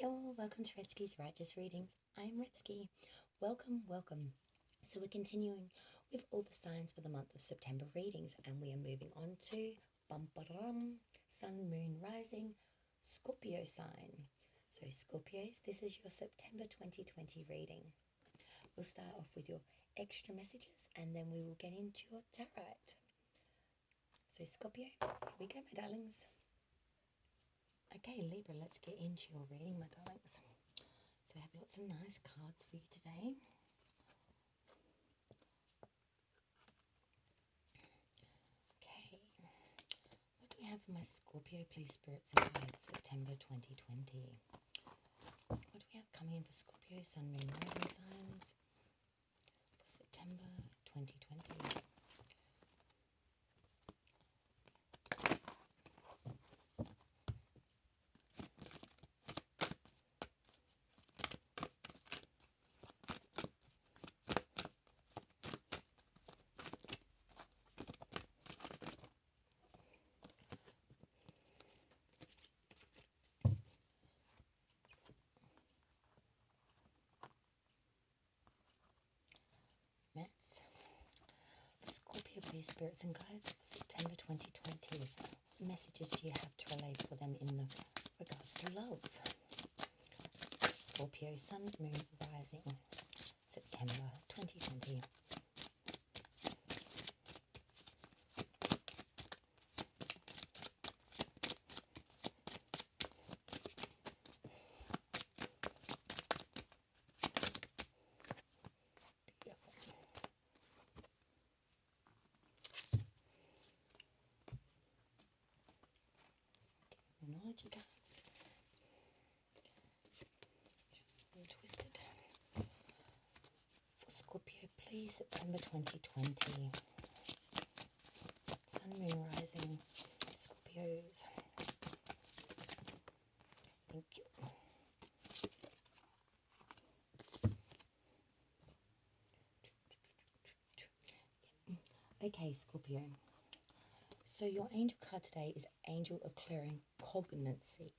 Kia ora, welcome to Redski's Righteous Readings. I'm Redski. Welcome, welcome. So we're continuing with all the signs for the month of September readings, and we are moving on to Sun, Moon, Rising, Scorpio sign. So Scorpios, this is your September 2020 reading. We'll start off with your extra messages and then we will get into your tarot. So Scorpio, here we go, my darlings. Okay, Libra, let's get into your reading, my darlings. So we have lots of nice cards for you today. Okay, what do we have for my Scorpio, please, spirits and guides, September 2020? What do we have coming in for Scorpio, Sun, Moon, Rising signs for September 2020? Mets. Scorpio, please, spirits and guides for September 2020. What messages do you have to relay for them in the regards to love? Scorpio, Sun, Moon, Rising, September 2020. Numerology cards. Twisted. For Scorpio, please, September 2020. Sun, Moon, Rising, Scorpios. Thank you. Okay, Scorpio. So your angel card today is Angel of Clearing Cognancy.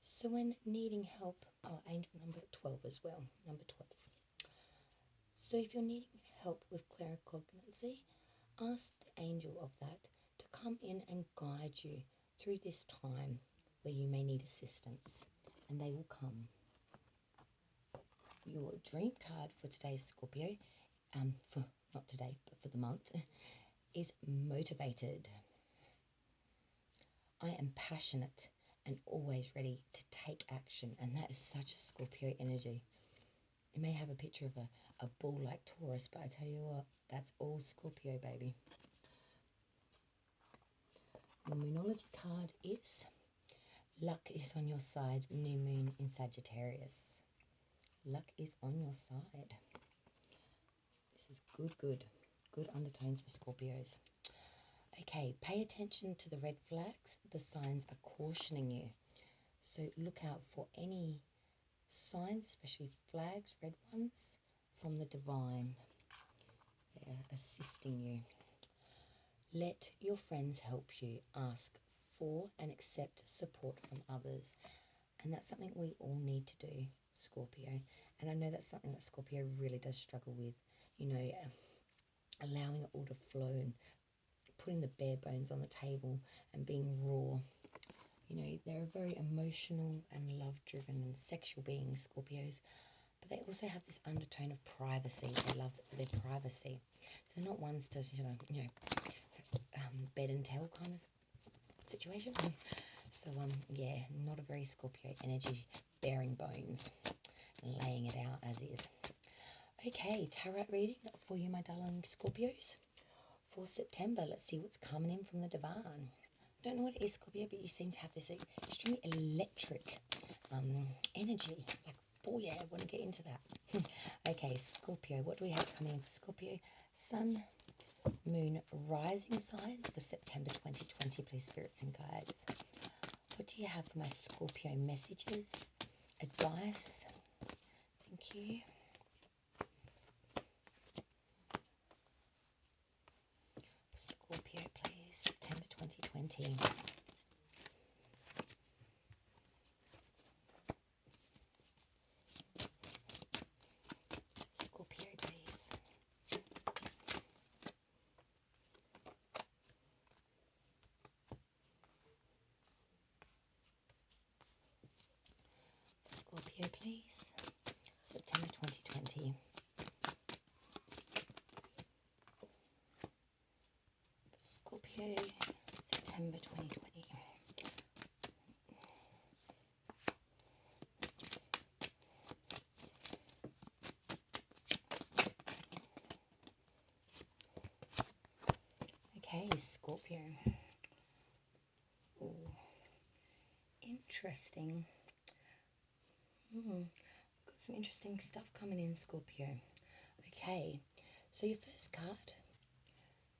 So when needing help, angel number 12 as well, number 12. So if you're needing help with claircognizance, ask the angel of that to come in and guide you through this time where you may need assistance, and they will come. Your dream card for today's Scorpio, for not today, but for the month, is Motivated. I am passionate and always ready to take action, and that is such a Scorpio energy. You may have a picture of a bull like Taurus, but I tell you what, that's all Scorpio, baby. The Moonology card is Luck is on your side, New Moon in Sagittarius. Luck is on your side. This is good undertones for Scorpios. Okay, pay attention to the red flags. The signs are cautioning you. So look out for any signs, especially flags, red ones, from the divine. They're assisting you. Let your friends help you. Ask for and accept support from others. And that's something we all need to do, Scorpio. And I know that's something that Scorpio really does struggle with, you know, allowing it all to flow and putting the bare bones on the table and being raw. You know, they're very emotional and love-driven and sexual beings, Scorpios, but they also have this undertone of privacy. They love their privacy. So they're not ones to, bed and tell kind of situation. So, yeah, not a very Scorpio energy, bearing bones and laying it out as is. Okay, tarot reading for you, my darling Scorpios. For September, let's see what's coming in from the divine. Don't know what it is, Scorpio, but you seem to have this extremely electric energy. Like, oh yeah, I want to get into that. Okay, Scorpio, what do we have coming in for Scorpio? Sun, Moon, Rising signs for September 2020, please, spirits and guides. What do you have for my Scorpio messages, advice? Thank you. Scorpio, please, September 2020. Scorpio, please. September 2020. Scorpio, September 2020. Okay, Scorpio. Ooh, interesting. Got some interesting stuff coming in, Scorpio. Okay, so your first card.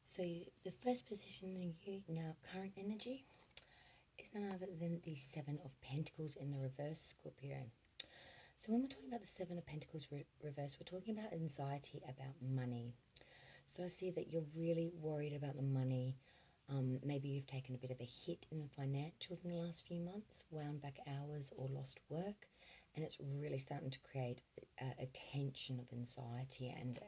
So the first position in you now, current energy, is none other than the Seven of Pentacles in the reverse, Scorpio. So when we're talking about the Seven of Pentacles reverse, we're talking about anxiety about money. So I see that you're really worried about the money. Maybe you've taken a bit of a hit in the financials in the last few months, wound back hours or lost work, and it's really starting to create a tension of anxiety and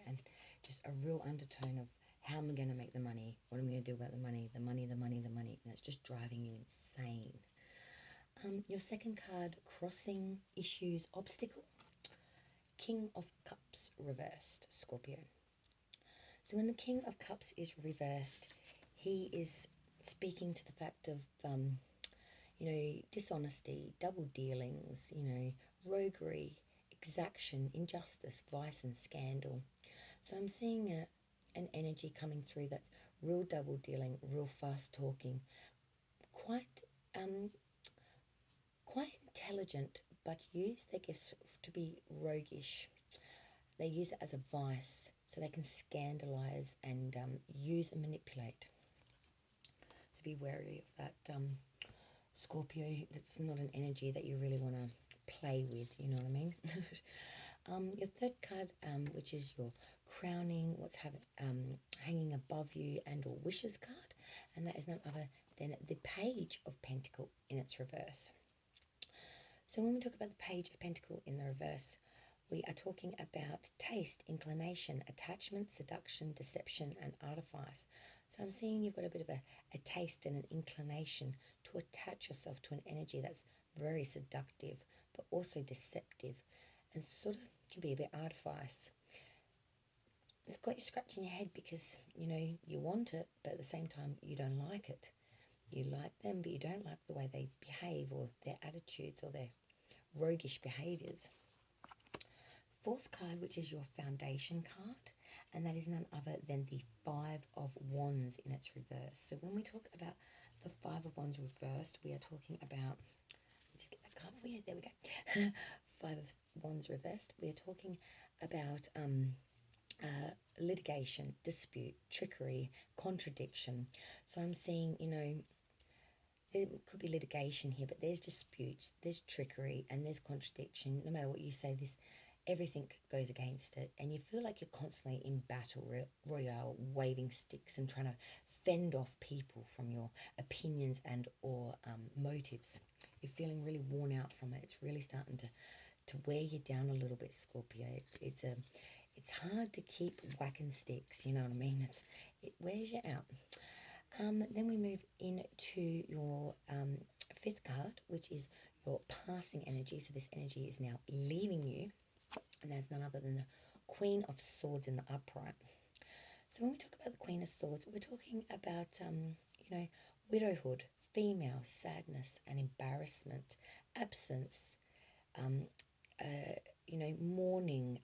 just a real undertone of how am I going to make the money? What am I going to do about the money? The money, the money, the money. And it's just driving you insane. Your second card, crossing issues, obstacle. King of Cups reversed, Scorpio. So when the King of Cups is reversed, he is speaking to the fact of, dishonesty, double dealings, roguery, exaction, injustice, vice and scandal. So I'm seeing an energy coming through that's real double dealing, real fast talking, quite intelligent, but use their gifts to be roguish. They use it as a vice, so they can scandalize and use and manipulate. So be wary of that, Scorpio. That's not an energy that you really want to play with, you know what I mean? Your third card, which is your crowning, what's hanging above you and or wishes card, and that is none other than the Page of Pentacle in its reverse. So when we talk about the Page of Pentacle in the reverse, we are talking about taste, inclination, attachment, seduction, deception, and artifice. So I'm seeing you've got a bit of a taste and an inclination to attach yourself to an energy that's very seductive, but also deceptive, and sort of can be a bit artifice. It's got you scratching your head because, you want it, but at the same time, you don't like it. You like them, but you don't like the way they behave or their attitudes or their roguish behaviours. Fourth card, which is your foundation card, and that is none other than the Five of Wands in its reverse. So when we talk about the Five of Wands reversed, we are talking about, just get that card for you, there we go. Five of Wands reversed, we are talking about litigation, dispute, trickery, contradiction. So I'm seeing, there could be litigation here, but there's disputes, there's trickery, and there's contradiction. No matter what you say, everything goes against it, and you feel like you're constantly in battle royale, waving sticks and trying to fend off people from your opinions and or motives. You're feeling really worn out from it. It's really starting to wear you down a little bit, Scorpio. It's hard to keep whacking sticks, you know what I mean? It wears you out. Then we move into your fifth card, which is your passing energy. So this energy is now leaving you, and there's none other than the Queen of Swords in the upright. So when we talk about the Queen of Swords, we're talking about, widowhood, female, sadness and embarrassment, absence, mourning,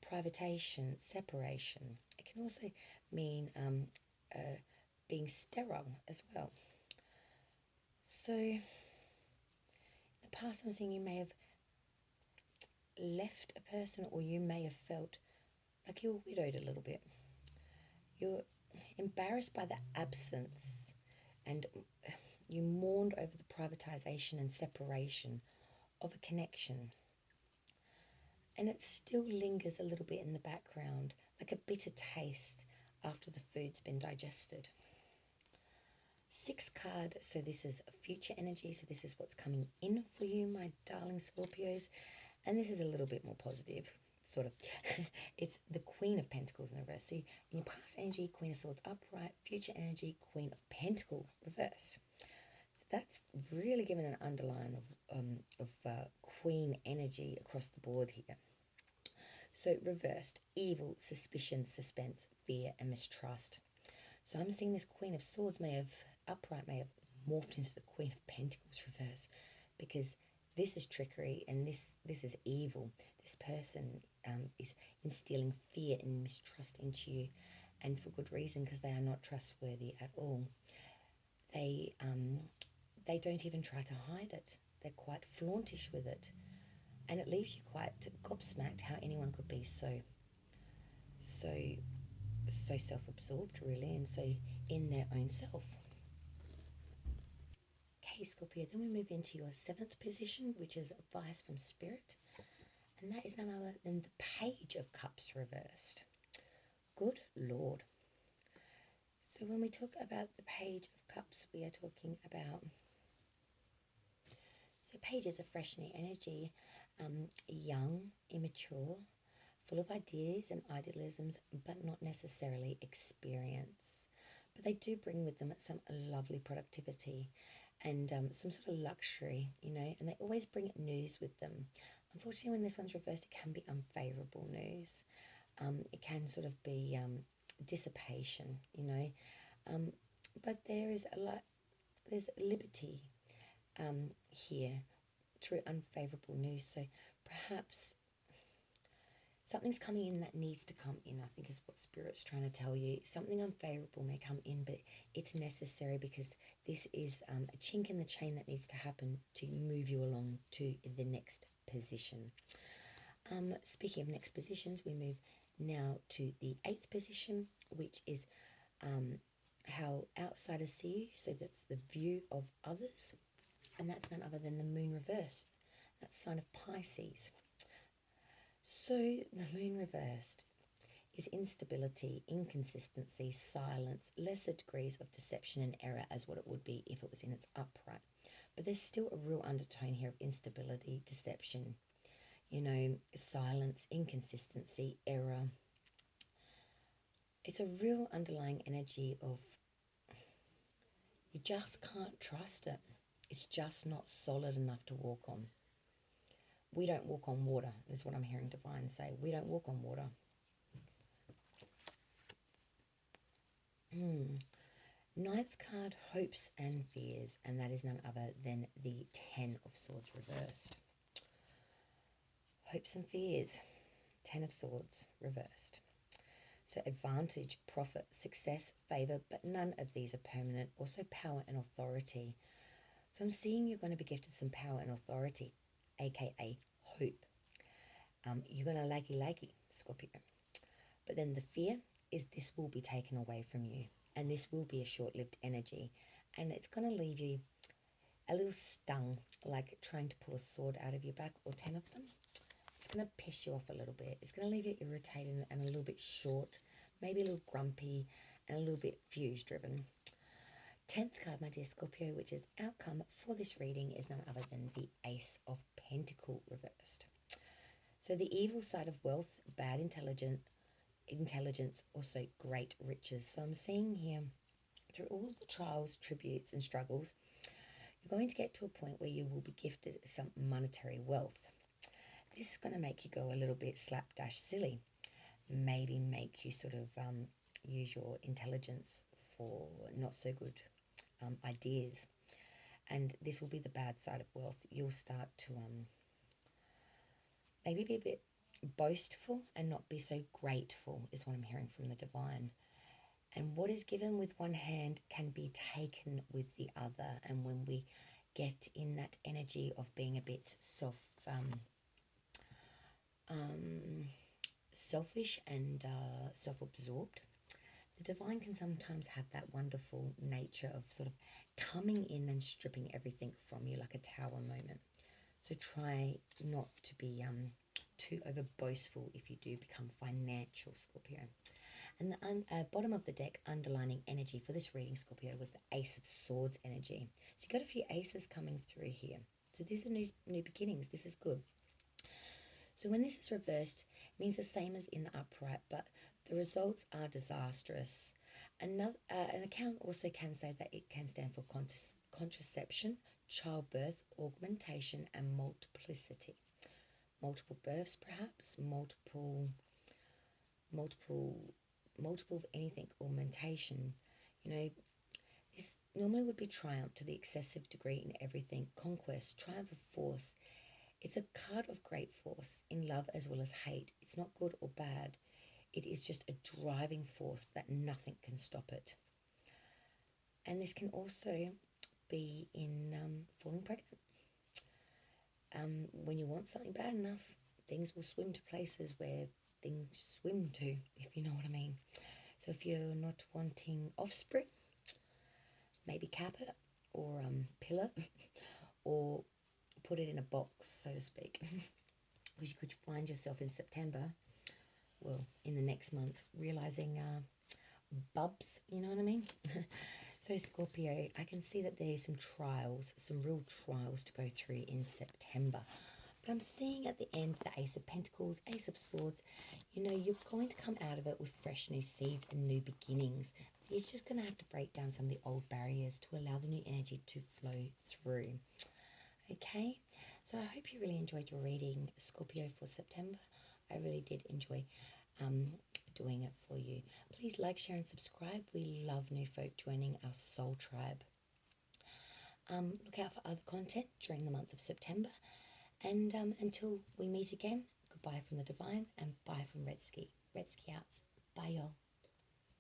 privatation, separation. It can also mean being sterile as well. So in the past, I'm seeing you may have left a person, or you may have felt like you were widowed a little bit. You're embarrassed by the absence, and you mourned over the privatization and separation of a connection. And it still lingers a little bit in the background, like a bitter taste after the food's been digested. Sixth card, so this is a future energy, so this is what's coming in for you, my darling Scorpios, and this is a little bit more positive, sort of. It's the Queen of Pentacles in reverse. So in your past energy, Queen of Swords upright, future energy, Queen of Pentacles reverse. So that's really given an underline of Queen energy across the board here. So reversed, evil, suspicion, suspense, fear, and mistrust. So I'm seeing this Queen of Swords may have morphed into the Queen of Pentacles reverse, because this is trickery and this is evil. This person is instilling fear and mistrust into you, and for good reason, because they are not trustworthy at all. They don't even try to hide it. They're quite flauntish with it, and it leaves you quite gobsmacked how anyone could be so self-absorbed, really, and so in their own self. Okay, Scorpio, then we move into your 7th position, which is advice from Spirit, and that is none other than the Page of Cups reversed. Good Lord. So when we talk about the Page of Cups, we are talking about, so pages are freshening energy, young, immature, full of ideas and idealisms, but not necessarily experience. But they do bring with them some lovely productivity and some sort of luxury, you know, and they always bring news with them. Unfortunately, when this one's reversed, it can be unfavourable news. It can sort of be dissipation, you know, but there's liberty here through unfavourable news. So perhaps something's coming in that needs to come in, I think is what Spirit's trying to tell you. Something unfavourable may come in, but it's necessary, because this is a chink in the chain that needs to happen to move you along to the next position. Speaking of next positions, we move now to the 8th position, which is how outsiders see you. So that's the view of others, and that's none other than the Moon reversed. That's sign of Pisces. So the Moon reversed is instability, inconsistency, silence, lesser degrees of deception and error as what it would be if it was in its upright. But there's still a real undertone here of instability, deception, you know, silence, inconsistency, error. It's a real underlying energy of you just can't trust it. It's just not solid enough to walk on. We don't walk on water, is what I'm hearing Divine say. We don't walk on water. Ninth card, hopes and fears, and that is none other than the 10 of Swords reversed. Hopes and fears, 10 of Swords reversed. So advantage, profit, success, favour, but none of these are permanent. Also power and authority. So I'm seeing you're going to be gifted some power and authority, aka hope. You're going to likey, Scorpio. But then the fear is this will be taken away from you, and this will be a short-lived energy, and it's going to leave you a little stung, like trying to pull a sword out of your back, or 10 of them. It's going to piss you off a little bit. It's going to leave you irritated and a little bit short, maybe a little grumpy, and a little bit fuse-driven. 10th card, my dear Scorpio, which is outcome for this reading, is none other than the Ace of Pentacles reversed. So the evil side of wealth, bad intelligence, also great riches. So I'm seeing here, through all the trials, tributes, and struggles, you're going to get to a point where you will be gifted some monetary wealth. This is going to make you go a little bit slapdash silly. Maybe make you sort of use your intelligence for not so good ideas. And this will be the bad side of wealth. You'll start to maybe be a bit boastful and not be so grateful, is what I'm hearing from the Divine. And what is given with one hand can be taken with the other. And when we get in that energy of being a bit selfish and self-absorbed, the Divine can sometimes have that wonderful nature of sort of coming in and stripping everything from you, like a tower moment. So try not to be too over boastful if you do become financial, Scorpio. And the bottom of the deck, underlining energy for this reading, Scorpio, was the Ace of Swords energy. So you've got a few aces coming through here. So these are new beginnings. This is good. So when this is reversed, it means the same as in the upright, but the results are disastrous. An account also can say that it can stand for contraception, childbirth, augmentation, and multiplicity. Multiple births, perhaps, multiple of anything, augmentation. You know, this normally would be triumph to the excessive degree in everything, conquest, triumph of force. It's a card of great force in love as well as hate. It's not good or bad. It is just a driving force that nothing can stop it. And this can also be in falling pregnant. When you want something bad enough, things will swim to places where things swim to, if you know what I mean. So if you're not wanting offspring, maybe cap it or pill it or put it in a box, so to speak. Because you could find yourself in September, well, in the next month, realizing bubs, you know what I mean? So Scorpio, I can see that there's some trials, some real trials to go through in September. But I'm seeing at the end the Ace of Pentacles, Ace of Swords. You know, you're going to come out of it with fresh new seeds and new beginnings. You're just going to have to break down some of the old barriers to allow the new energy to flow through. Okay, so I hope you really enjoyed your reading, Scorpio, for September. I really did enjoy doing it for you. Please like, share, and subscribe. We love new folk joining our soul tribe. Look out for other content during the month of September. And until we meet again, goodbye from the divine and bye from Redski. Redski out. Bye, y'all.